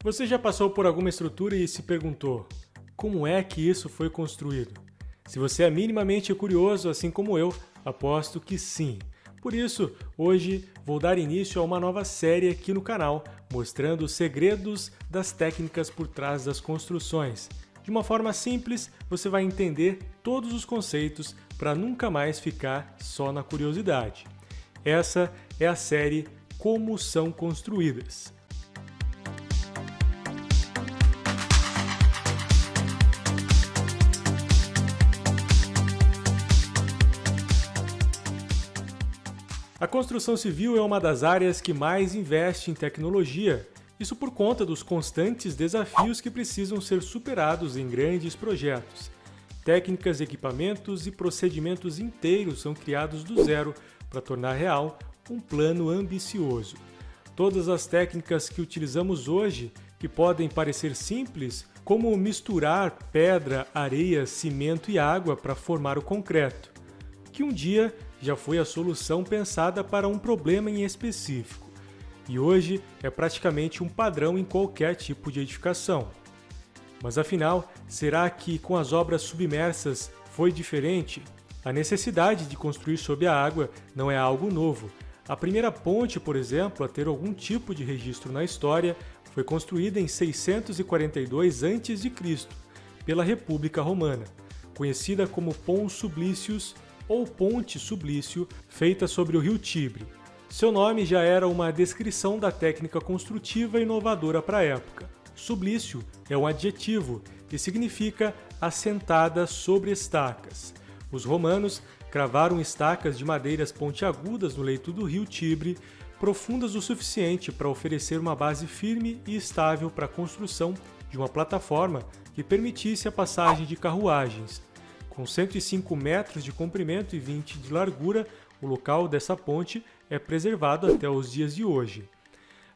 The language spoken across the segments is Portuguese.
Você já passou por alguma estrutura e se perguntou: como é que isso foi construído? Se você é minimamente curioso, assim como eu, aposto que sim. Por isso, hoje vou dar início a uma nova série aqui no canal, mostrando os segredos das técnicas por trás das construções. De uma forma simples, você vai entender todos os conceitos para nunca mais ficar só na curiosidade. Essa é a série Como São Construídas. A construção civil é uma das áreas que mais investe em tecnologia, isso por conta dos constantes desafios que precisam ser superados em grandes projetos. Técnicas, equipamentos e procedimentos inteiros são criados do zero para tornar real um plano ambicioso. Todas as técnicas que utilizamos hoje, que podem parecer simples, como misturar pedra, areia, cimento e água para formar o concreto, que um dia já foi a solução pensada para um problema em específico, e hoje é praticamente um padrão em qualquer tipo de edificação. Mas afinal, será que com as obras submersas foi diferente? A necessidade de construir sob a água não é algo novo. A primeira ponte, por exemplo, a ter algum tipo de registro na história, foi construída em 642 a.C., pela República Romana, conhecida como Pons Sublicius ou Ponte Sublício, feita sobre o rio Tibre. Seu nome já era uma descrição da técnica construtiva inovadora para a época. Sublício é um adjetivo e significa assentada sobre estacas. Os romanos cravaram estacas de madeiras pontiagudas no leito do rio Tibre, profundas o suficiente para oferecer uma base firme e estável para a construção de uma plataforma que permitisse a passagem de carruagens. Com 105 metros de comprimento e 20 de largura, o local dessa ponte é preservado até os dias de hoje.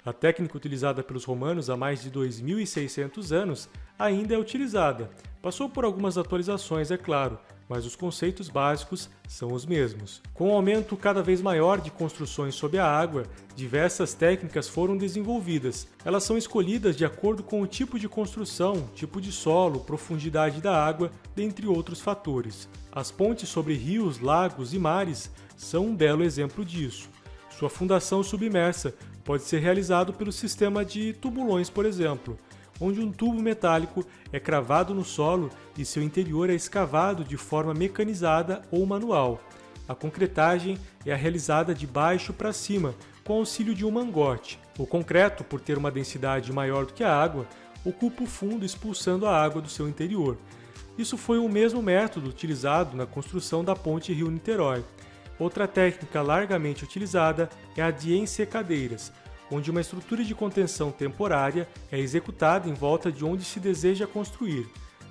A técnica utilizada pelos romanos há mais de 2.600 anos ainda é utilizada. Passou por algumas atualizações, é claro, mas os conceitos básicos são os mesmos. Com o aumento cada vez maior de construções sob a água, diversas técnicas foram desenvolvidas. Elas são escolhidas de acordo com o tipo de construção, tipo de solo, profundidade da água, dentre outros fatores. As pontes sobre rios, lagos e mares são um belo exemplo disso. Sua fundação submersa pode ser realizado pelo sistema de tubulões, por exemplo, onde um tubo metálico é cravado no solo e seu interior é escavado de forma mecanizada ou manual. A concretagem é realizada de baixo para cima, com auxílio de um mangote. O concreto, por ter uma densidade maior do que a água, ocupa o fundo expulsando a água do seu interior. Isso foi o mesmo método utilizado na construção da ponte Rio-Niterói. Outra técnica largamente utilizada é a de ensecadeiras, onde uma estrutura de contenção temporária é executada em volta de onde se deseja construir,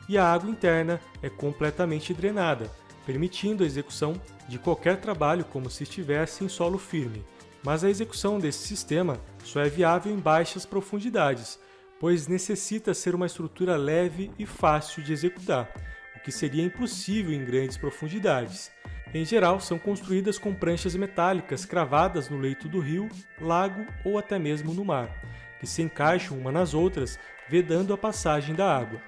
e a água interna é completamente drenada, permitindo a execução de qualquer trabalho como se estivesse em solo firme. Mas a execução desse sistema só é viável em baixas profundidades, pois necessita ser uma estrutura leve e fácil de executar, o que seria impossível em grandes profundidades. Em geral, são construídas com pranchas metálicas cravadas no leito do rio, lago ou até mesmo no mar, que se encaixam uma nas outras, vedando a passagem da água.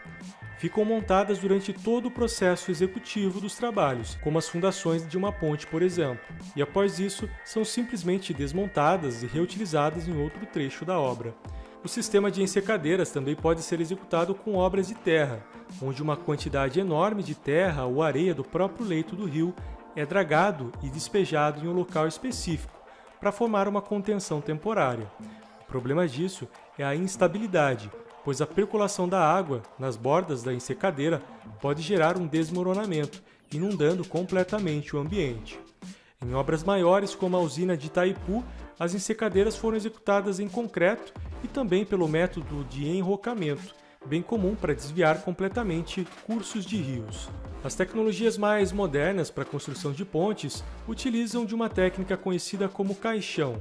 Ficam montadas durante todo o processo executivo dos trabalhos, como as fundações de uma ponte, por exemplo, e após isso são simplesmente desmontadas e reutilizadas em outro trecho da obra. O sistema de ensecadeiras também pode ser executado com obras de terra, onde uma quantidade enorme de terra ou areia do próprio leito do rio é dragado e despejado em um local específico, para formar uma contenção temporária. O problema disso é a instabilidade, pois a percolação da água nas bordas da ensecadeira pode gerar um desmoronamento, inundando completamente o ambiente. Em obras maiores, como a usina de Itaipu, as ensecadeiras foram executadas em concreto e também pelo método de enrocamento, bem comum para desviar completamente cursos de rios. As tecnologias mais modernas para a construção de pontes utilizam de uma técnica conhecida como caixão,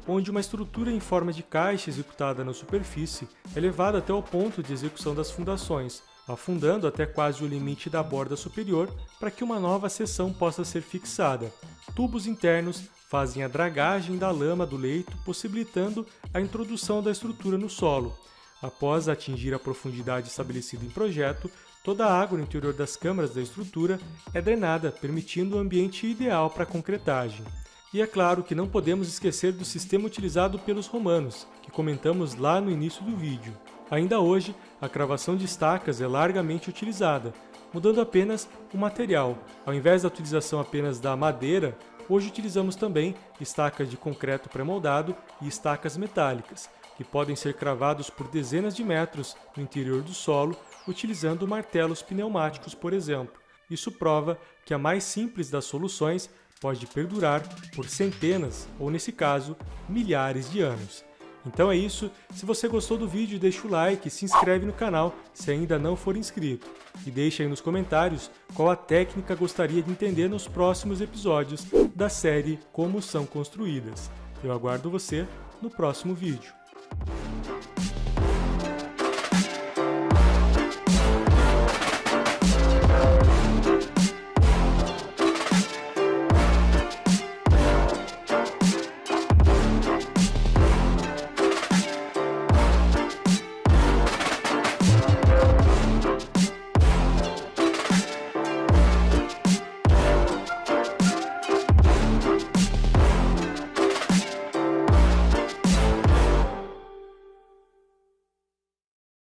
onde uma estrutura em forma de caixa executada na superfície é levada até o ponto de execução das fundações, afundando até quase o limite da borda superior para que uma nova seção possa ser fixada. Tubos internos fazem a dragagem da lama do leito, possibilitando a introdução da estrutura no solo. Após atingir a profundidade estabelecida em projeto, toda a água no interior das câmaras da estrutura é drenada, permitindo o ambiente ideal para a concretagem. E é claro que não podemos esquecer do sistema utilizado pelos romanos, que comentamos lá no início do vídeo. Ainda hoje, a cravação de estacas é largamente utilizada, mudando apenas o material. Ao invés da utilização apenas da madeira, hoje utilizamos também estacas de concreto pré-moldado e estacas metálicas, que podem ser cravados por dezenas de metros no interior do solo, utilizando martelos pneumáticos, por exemplo. Isso prova que a mais simples das soluções pode perdurar por centenas, ou nesse caso, milhares de anos. Então é isso, se você gostou do vídeo, deixa o like e se inscreve no canal se ainda não for inscrito. E deixa aí nos comentários qual a técnica gostaria de entender nos próximos episódios da série Como São Construídas. Eu aguardo você no próximo vídeo.